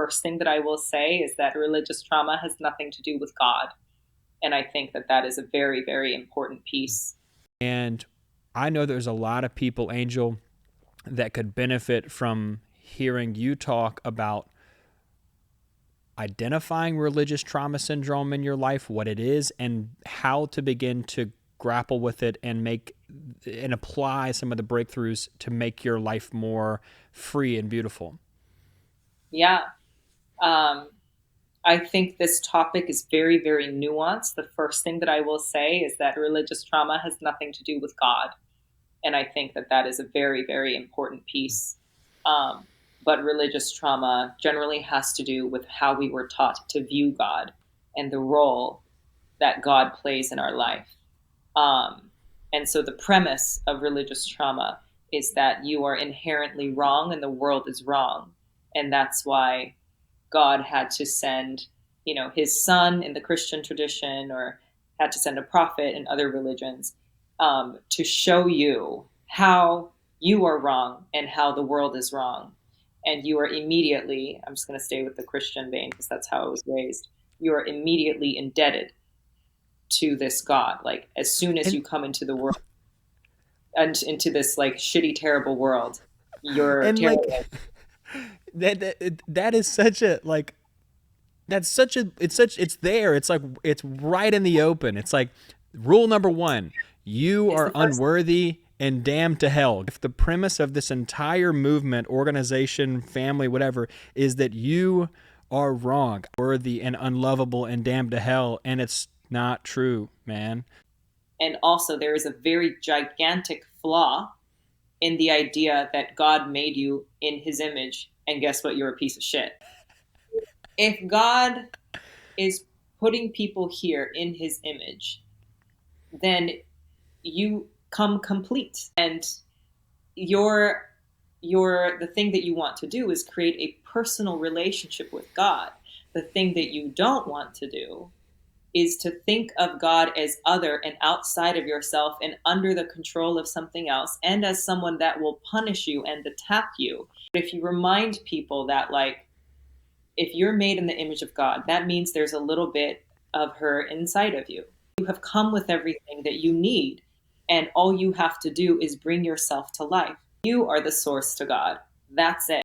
first thing that I will say is that religious trauma has nothing to do with God. And I think that that is a very, very important piece. And I know there's a lot of people, Angel, that could benefit from hearing you talk about identifying religious trauma syndrome in your life, what it is, and how to begin to grapple with it and make and apply some of the breakthroughs to make your life more free and beautiful. Yeah. Um, I think this topic is very, very nuanced. The first thing that I will say is that religious trauma has nothing to do with God. And I think that that is a very, very important piece. Um, but religious trauma generally has to do with how we were taught to view God and the role that God plays in our life. Um, and so the premise of religious trauma is that you are inherently wrong and the world is wrong. And that's why God had to send, his son in the Christian tradition, or had to send a prophet in other religions, to show you how you are wrong and how the world is wrong. And you are immediately, I'm just going to stay with the Christian vein because that's how I was raised, you are immediately indebted to this God. Like as soon as And you come into the world and into this like shitty, terrible world, you're and like terrible. that is such a like that's such a it's there. It's like it's right in the open. It's like rule number 1, you It's are the first. unworthy and damned to hell. If the premise of this entire movement, organization, family, whatever, is that you are wrong, worthy and unlovable and damned to hell, and it's not true, man. And also, there is a very gigantic flaw in the idea that God made you in his image, and guess what? You're a piece of shit. If God is putting people here in his image, then you come complete. And your the thing that you want to do is create a personal relationship with God. The thing that you don't want to do is to think of God as other and outside of yourself and under the control of something else, and as someone that will punish you and attack you. If you remind people that, like, if you're made in the image of God, that means there's a little bit of her inside of you. You have come with everything that you need, and all you have to do is bring yourself to life. You are the source to God. That's it.